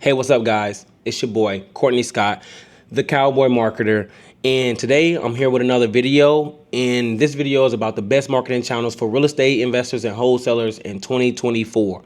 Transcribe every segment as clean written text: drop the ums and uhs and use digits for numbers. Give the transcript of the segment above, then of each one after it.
Hey, what's up, guys? It's your boy, Courtney Scott, the Cowboy Marketer. And today I'm here with another video. And this video is about the best marketing channels for real estate investors and wholesalers in 2024.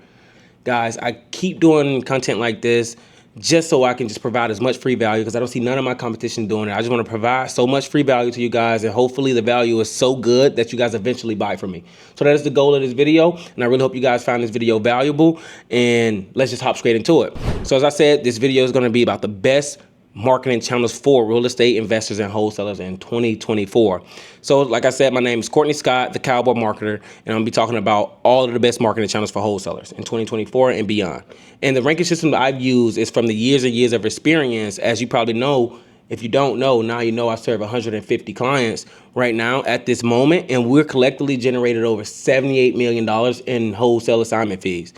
Guys, I keep doing content like this just so I can just provide as much free value because I don't see none of my competition doing it. I just want to provide so much free value to you guys, and hopefully the value is so good that you guys eventually buy from me. So that is the goal of this video, and I really hope you guys found this video valuable, and let's just hop straight into it. So as I said, this video is going to be about the best marketing channels for real estate investors and wholesalers in 2024. So like I said, my name is Courtney Scott, the Cowboy Marketer, and I'm gonna be talking about all of the best marketing channels for wholesalers in 2024 and beyond. And the ranking system that I've used is from the years and years of experience. As you probably know, if you don't know, now you know I serve 150 clients right now at this moment, and we're collectively generated over $78 million in wholesale assignment fees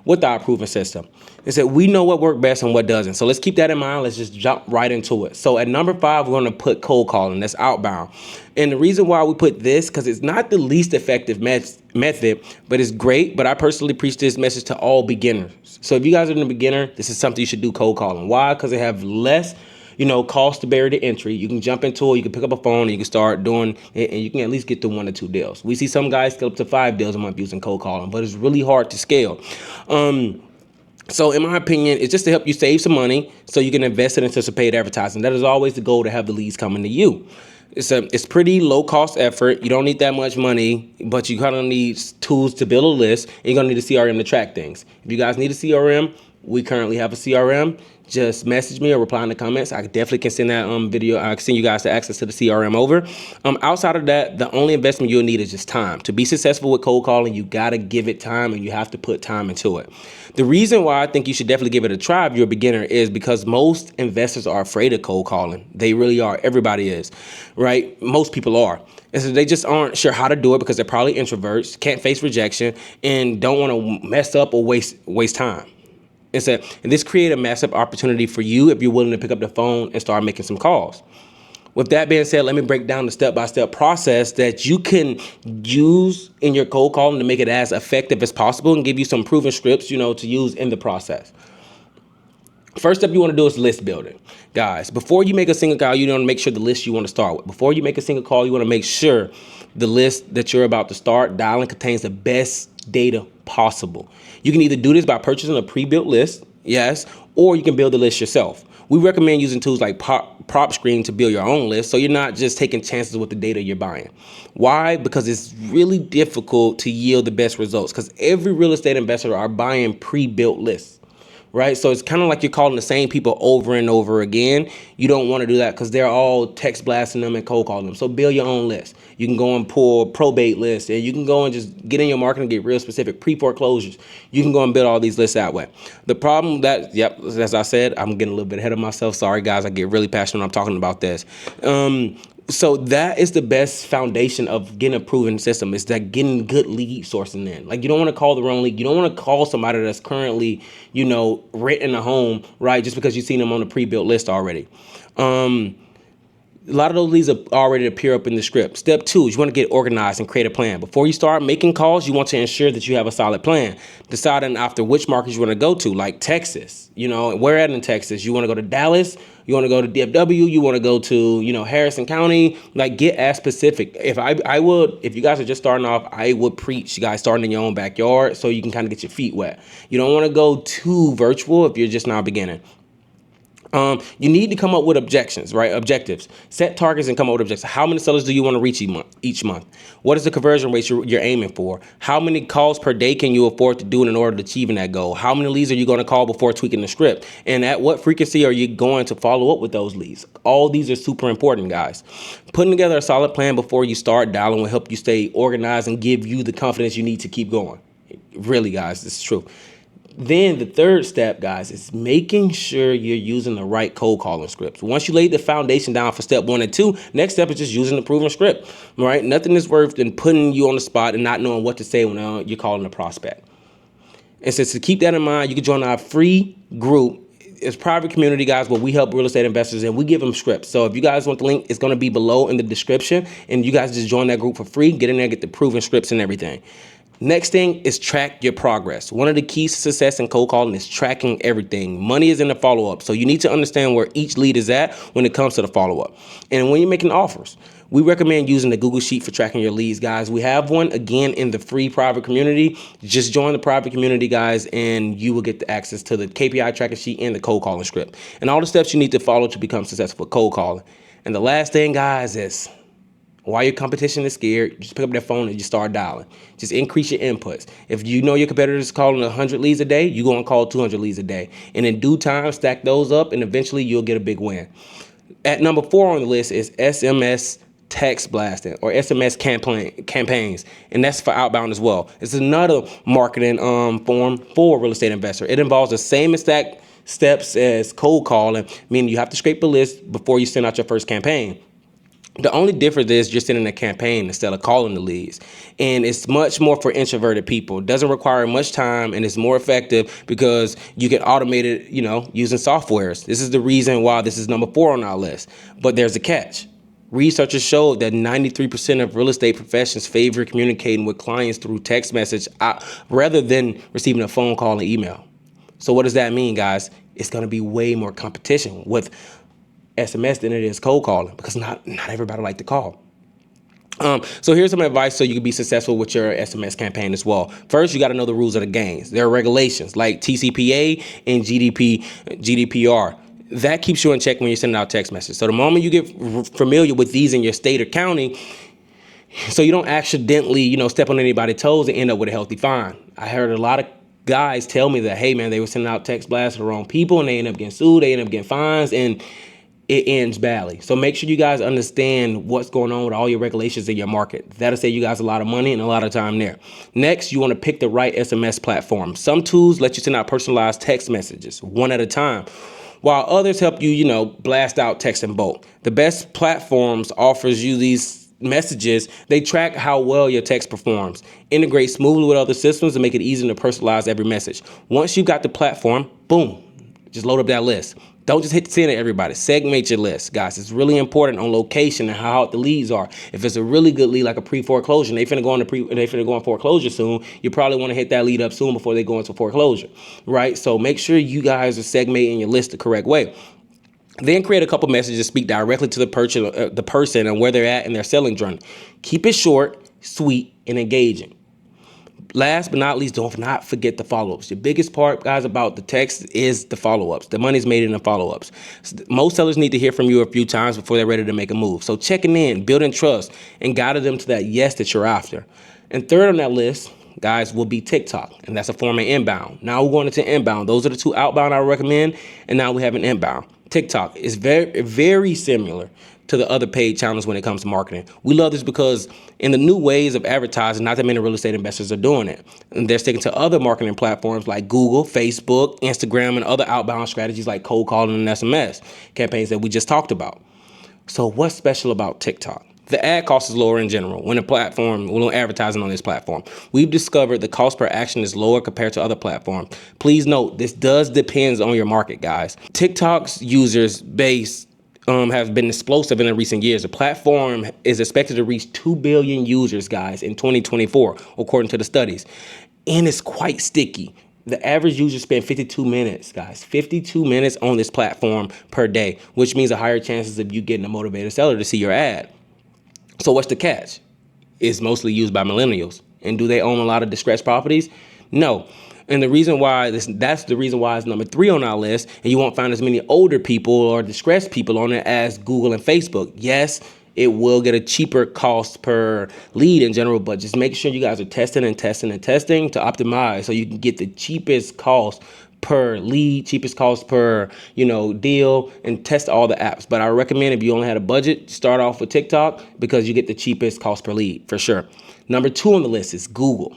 with our proven system. Is that we know what works best and what doesn't. So let's keep that in mind. Let's just jump right into it. So at number 5, we're going to put cold calling. That's outbound. And the reason why we put this, because it's not the least effective method, but it's great. But I personally preach this message to all beginners. So if you guys are a beginner, this is something you should do, cold calling. Why? Because they have less cost to barrier to entry. You can jump into it, you can pick up a phone, and you can start doing it, and you can at least get to 1 or 2 deals. We see some guys scale up to 5 deals a month using cold calling, but it's really hard to scale. So in my opinion, it's just to help you save some money so you can invest it into some paid advertising. That is always the goal, to have the leads coming to you. It's pretty low cost effort. You don't need that much money, but you kind of need tools to build a list, and you're gonna need a CRM to track things. If you guys need a CRM, we currently have a CRM. Just message me or reply in the comments. I definitely can send that video. I can send you guys the access to the CRM over. Outside of that, the only investment you'll need is just time. To be successful with cold calling, you gotta give it time, and you have to put time into it. The reason why I think you should definitely give it a try if you're a beginner is because most investors are afraid of cold calling. They really are. Everybody is, right? Most people are. And so they just aren't sure how to do it because they're probably introverts, can't face rejection, and don't want to mess up or waste time. And this create a massive opportunity for you if you're willing to pick up the phone and start making some calls. With that being said, let me break down the step-by-step process that you can use in your cold calling to make it as effective as possible and give you some proven scripts, to use in the process. First step you want to do is list building. Guys, before you make a single call, you want to make sure the list you want to start with. Before you make a single call, you want to make sure the list that you're about to start dialing contains the best data possible. You can either do this by purchasing a pre-built list, yes, or you can build the list yourself. We recommend using tools like PropScreen to build your own list, so you're not just taking chances with the data you're buying. Why? Because it's really difficult to yield the best results, because every real estate investor are buying pre-built lists. Right? So it's kind of like you're calling the same people over and over again. You don't want to do that because they're all text blasting them and cold calling them. So build your own list. You can go and pull probate lists, and you can go and just get in your marketing, get real specific, pre-foreclosures. You can go and build all these lists that way. The problem as I said, I'm getting a little bit ahead of myself. Sorry, guys. I get really passionate when I'm talking about this. So that is the best foundation of getting a proven system, is that getting good lead sourcing in. Like, you don't want to call the wrong lead. You don't want to call somebody that's currently, renting a home, right? Just because you've seen them on a pre-built list already. A lot of those leads are already appear up in the script. Step 2 is you want to get organized and create a plan. Before you start making calls, you want to ensure that you have a solid plan. Deciding after which markets you want to go to, like Texas. Where at in Texas? You want to go to Dallas? You want to go to DFW? You want to go to, Harrison County? Like, get as specific. If you guys are just starting off, I would preach you guys starting in your own backyard so you can kind of get your feet wet. You don't want to go too virtual if you're just now beginning. You need to come up with objectives. Set targets and come up with objectives. How many sellers do you want to reach each month? What is the conversion rate you're aiming for? How many calls per day can you afford to do in order to achieving that goal? How many leads are you going to call before tweaking the script? And at what frequency are you going to follow up with those leads? All these are super important, guys. Putting together a solid plan before you start dialing will help you stay organized and give you the confidence you need to keep going. Really, guys, this is true. Then the third step, guys, is making sure you're using the right cold calling scripts. Once you lay the foundation down for step 1 and 2, next step is just using the proven script, right? Nothing is worse than putting you on the spot and not knowing what to say when you're calling a prospect. And so to keep that in mind, you can join our free group. It's private community, guys, where we help real estate investors and we give them scripts. So if you guys want the link, it's going to be below in the description, and you guys just join that group for free. Get in there, get the proven scripts and everything. Next thing is track your progress. One of the keys to success in cold calling is tracking everything. Money is in the follow-up. So you need to understand where each lead is at when it comes to the follow-up. And when you're making offers, we recommend using the Google Sheet for tracking your leads, guys. We have one, again, in the free private community. Just join the private community, guys, and you will get the access to the KPI tracking sheet and the cold calling script. And all the steps you need to follow to become successful with cold calling. And the last thing, guys, is while your competition is scared, just pick up that phone and you start dialing. Just increase your inputs. If you know your competitor is calling 100 leads a day, you're going to call 200 leads a day. And in due time, stack those up, and eventually you'll get a big win. At number 4 on the list is SMS text blasting or SMS campaigns, and that's for outbound as well. It's another marketing form for a real estate investor. It involves the same exact steps as cold calling, meaning you have to scrape a list before you send out your first campaign. The only difference is you're sending a campaign instead of calling the leads. And it's much more for introverted people. It doesn't require much time, and it's more effective because you can automate it, using softwares. This is the reason why this is number 4 on our list. But there's a catch. Researchers showed that 93% of real estate professions favor communicating with clients through text message rather than receiving a phone call and email. So what does that mean, guys? It's going to be way more competition with SMS than it is cold calling, because not everybody like to call. So here's some advice so you can be successful with your SMS campaign as well. First, you got to know the rules of the games. There are regulations like TCPA and GDPR. That keeps you in check when you're sending out text messages. So the moment you get familiar with these in your state or county, so you don't accidentally, step on anybody's toes and end up with a healthy fine. I heard a lot of guys tell me that, hey man, they were sending out text blasts to the wrong people and they end up getting sued, they end up getting fines, and it ends badly. So make sure you guys understand what's going on with all your regulations in your market. That'll save you guys a lot of money and a lot of time there. Next, you want to pick the right SMS platform. Some tools let you send out personalized text messages one at a time, while others help you, blast out text in bulk. The best platforms offers you these messages. They track how well your text performs, integrate smoothly with other systems, and make it easy to personalize every message. Once you got the platform, boom, just load up that list. Don't just hit send to everybody. Segment your list, guys. It's really important on location and how hot the leads are. If it's a really good lead, like a pre-foreclosure, they finna go on foreclosure soon. You probably want to hit that lead up soon before they go into foreclosure, right? So make sure you guys are segmenting your list the correct way. Then create a couple messages, speak directly to the person and where they're at in their selling journey. Keep it short, sweet, and engaging. Last but not least, don't not forget the follow-ups. The biggest part, guys, about the text is the follow-ups. The money's made in the follow-ups. Most sellers need to hear from you a few times before they're ready to make a move. So checking in, building trust, and guiding them to that yes that you're after. And third on that list, guys, will be TikTok, and that's a form of inbound. Now we're going into inbound. Those are the 2 outbound I recommend, and now we have an inbound. TikTok is very, very similar to the other paid channels when it comes to marketing. We love this because in the new ways of advertising, not that many real estate investors are doing it. And they're sticking to other marketing platforms like Google, Facebook, Instagram, and other outbound strategies like cold calling and SMS campaigns that we just talked about. So what's special about TikTok? The ad cost is lower in general when advertising on this platform. We've discovered the cost per action is lower compared to other platforms. Please note, this does depend on your market, guys. TikTok's users base have been explosive in the recent years. The platform is expected to reach 2 billion users, guys, in 2024, according to the studies. And it's quite sticky. The average user spends 52 minutes, guys, 52 minutes on this platform per day, which means a higher chances of you getting a motivated seller to see your ad. So what's the catch? It's mostly used by millennials. And do they own a lot of distressed properties? No. And the reason why that's the reason why it's number 3 on our list, and you won't find as many older people or distressed people on it as Google and Facebook. Yes, it will get a cheaper cost per lead in general, but just make sure you guys are testing to optimize so you can get the cheapest cost per lead, cheapest cost per, deal, and test all the apps. But I recommend if you only had a budget, start off with TikTok because you get the cheapest cost per lead for sure. Number 2 on the list is Google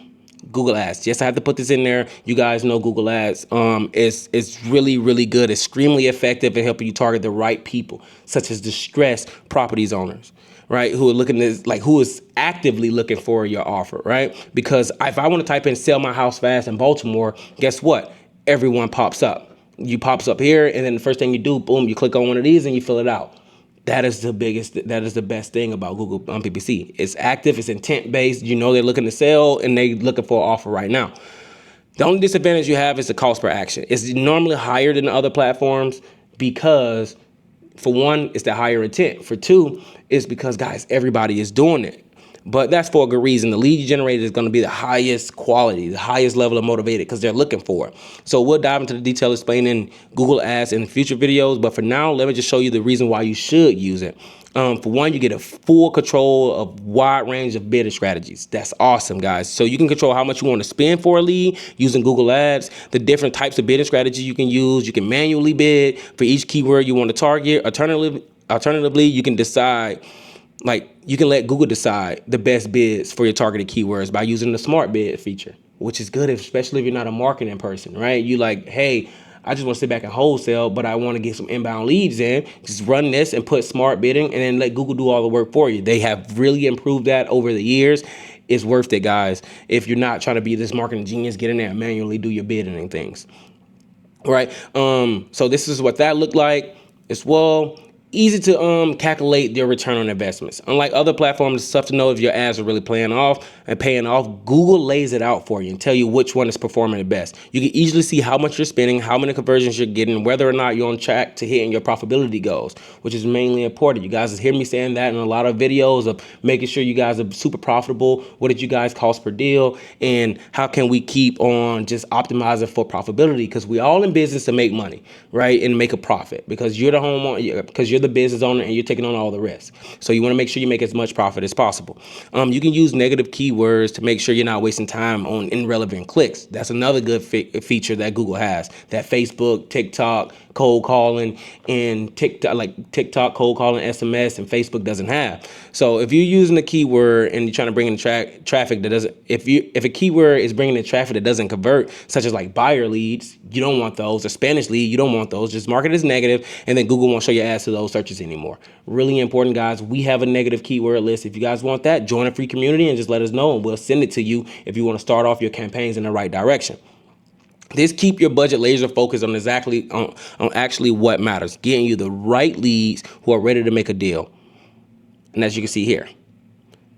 Ads. Yes, I have to put this in there. You guys know Google Ads. It's really, really good. It's extremely effective in helping you target the right people, such as distressed properties owners, right? Who is actively looking for your offer, right? Because if I want to type in sell my house fast in Baltimore, guess what? Everyone pops up. You pops up here, and then the first thing you do, boom, you click on one of these and you fill it out. That is the best thing about Google PPC. It's active, it's intent based. You know they're looking to sell and they looking for an offer right now. The only disadvantage you have is the cost per action. It's normally higher than other platforms because, for one, it's the higher intent. For two, it's because, guys, everybody is doing it. But that's for a good reason. The lead you generated is going to be the highest quality, the highest level of motivated because they're looking for it. So we'll dive into the detail explaining Google Ads in future videos. But for now, let me just show you the reason why you should use it. For one, you get a full control of wide range of bidding strategies. That's awesome, guys. So you can control how much you want to spend for a lead using Google Ads, the different types of bidding strategies you can use. You can manually bid for each keyword you want to target. Alternatively, you can decide, you can let Google decide the best bids for your targeted keywords by using the smart bid feature, which is good, especially if you're not a marketing person, right? You like, hey, I just want to sit back and wholesale, but I want to get some inbound leads in. Just run this and put smart bidding and then let Google do all the work for you. They have really improved that over the years. It's worth it, guys. If you're not trying to be this marketing genius, get in there and manually do your bidding and things. Right. So this is what that looked like as well. Easy to calculate their return on investments. Unlike other platforms, it's tough to know if your ads are really paying off. Google lays it out for you and tell you which one is performing the best. You can easily see how much you're spending, how many conversions you're getting, whether or not you're on track to hitting your profitability goals, which is mainly important. You guys hear me saying that in a lot of videos of making sure you guys are super profitable. What did you guys cost per deal? And how can we keep on just optimizing for profitability? Because we all in business to make money, right? And make a profit because you're the homeowner, because you're the business owner and you're taking on all the risk. So you want to make sure you make as much profit as possible. You can use negative keywords to make sure you're not wasting time on irrelevant clicks. That's another good feature that Google has, that Facebook, TikTok, cold calling, and TikTok cold calling, SMS, and Facebook doesn't have. So if you're using a keyword and you're trying to bring in traffic that doesn't, if a keyword is bringing in traffic that doesn't convert, such as like buyer leads, you don't want those, or Spanish lead, you don't want those. Just mark it as negative, and then Google won't show your ads to those searches anymore. Really important, guys. We have a negative keyword list. If you guys want that, join a free community and just let us know, and we'll send it to you if you want to start off your campaigns in the right direction. This keep your budget laser focused on actually what matters, getting you the right leads who are ready to make a deal. And as you can see here,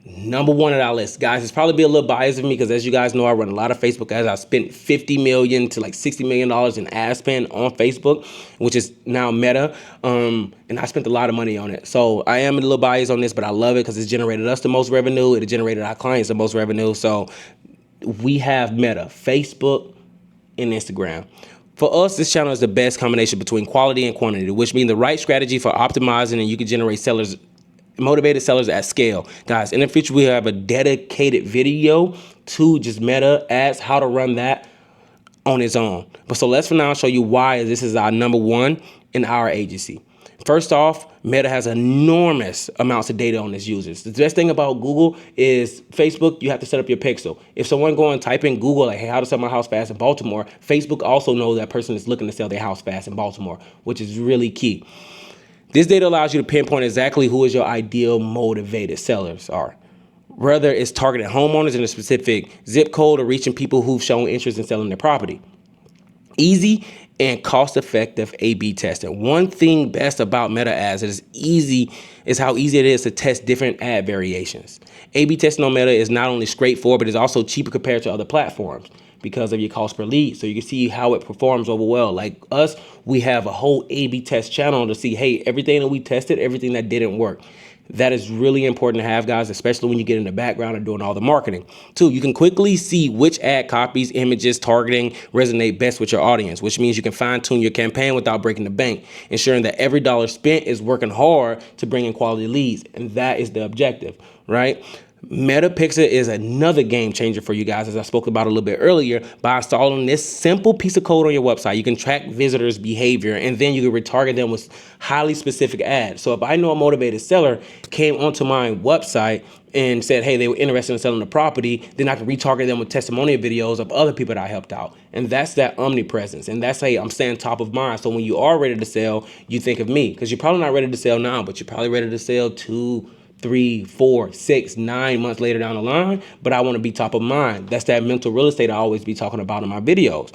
number one on our list, guys, it's probably be a little biased of me because, as you guys know, I run a lot of Facebook ads. I spent $50 million to like $60 million in ad spend on Facebook, which is now Meta. And I spent a lot of money on it. So I am a little biased on this, but I love it because it's generated us the most revenue. It generated our clients the most revenue. So we have Meta, Facebook, and Instagram. For us, this channel is the best combination between quality and quantity, which means the right strategy for optimizing, and you can generate motivated sellers at scale. Guys, in the future, we have a dedicated video to just Meta ads, how to run that on its own. But so let's for now show you why this is our number one in our agency. First off, Meta has enormous amounts of data on its users. The best thing about Google is Facebook, you have to set up your pixel. If someone go and type in Google, like, hey, how to sell my house fast in Baltimore, Facebook also knows that person is looking to sell their house fast in Baltimore, which is really key. This data allows you to pinpoint exactly who is your ideal motivated sellers are. Whether it's targeting homeowners in a specific zip code or reaching people who've shown interest in selling their property. Easy and cost-effective A/B testing. One thing best about Meta ads is how easy it is to test different ad variations. A/B testing on Meta is not only straightforward, but it's also cheaper compared to other platforms because of your cost per lead. So you can see how it performs over well. Like us, we have a whole A/B test channel to see, hey, everything that we tested, everything that didn't work. That is really important to have, guys, especially when you get in the background and doing all the marketing. Two, you can quickly see which ad copies, images, targeting resonate best with your audience, which means you can fine tune your campaign without breaking the bank, ensuring that every dollar spent is working hard to bring in quality leads. And that is the objective, right? Meta Pixel is another game changer for you guys, as I spoke about a little bit earlier. By installing this simple piece of code on your website, you can track visitors' behavior, and then you can retarget them with highly specific ads. So if I know a motivated seller came onto my website and said, hey, they were interested in selling the property, then I can retarget them with testimonial videos of other people that I helped out. And that's that omnipresence. And that's, hey, I'm staying top of mind. So when you are ready to sell, you think of me, because you're probably not ready to sell now, but you're probably ready to sell 2, 3, 4, 6, 9 months later down the line, but I want to be top of mind. That's that mental real estate I always be talking about in my videos.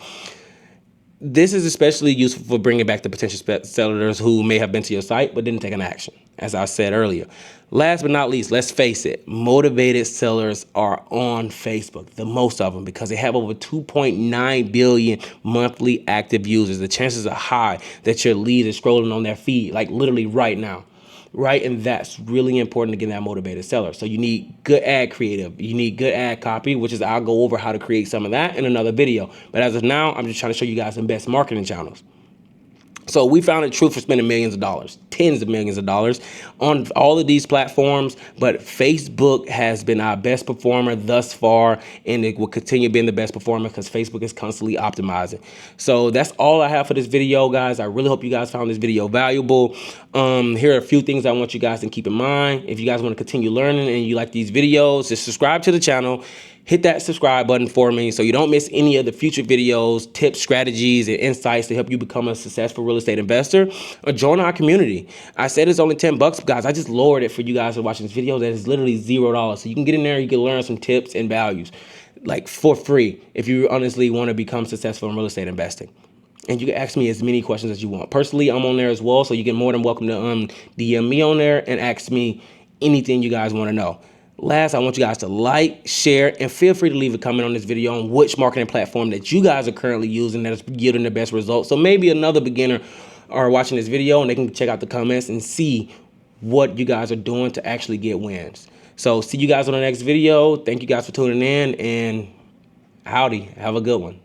This is especially useful for bringing back the potential sellers who may have been to your site but didn't take an action, as I said earlier. Last but not least, let's face it, motivated sellers are on Facebook, the most of them, because they have over 2.9 billion monthly active users. The chances are high that your lead is scrolling on their feed, like literally right now. Right, and that's really important to get that motivated seller. So you need good ad creative, you need good ad copy, which is I'll go over how to create some of that in another video. But as of now, I'm just trying to show you guys some best marketing channels. So we found it true for spending millions of dollars, tens of millions of dollars on all of these platforms, but Facebook has been our best performer thus far, and it will continue being the best performer because Facebook is constantly optimizing. So that's all I have for this video, guys. I really hope you guys found this video valuable. Here are a few things I want you guys to keep in mind. If you guys want to continue learning and you like these videos, just subscribe to the channel. Hit that subscribe button for me so you don't miss any of the future videos, tips, strategies, and insights to help you become a successful real estate investor, or join our community. I said it's only 10 bucks, guys. I just lowered it for you guys who are watching this video. That is literally $0. So you can get in there, you can learn some tips and values, like for free, if you honestly want to become successful in real estate investing. And you can ask me as many questions as you want. Personally, I'm on there as well, so you get more than welcome to DM me on there and ask me anything you guys want to know. Last, I want you guys to like, share, and feel free to leave a comment on this video on which marketing platform that you guys are currently using that is yielding the best results. So maybe another beginner are watching this video and they can check out the comments and see what you guys are doing to actually get wins. So see you guys on the next video. Thank you guys for tuning in, and howdy. Have a good one.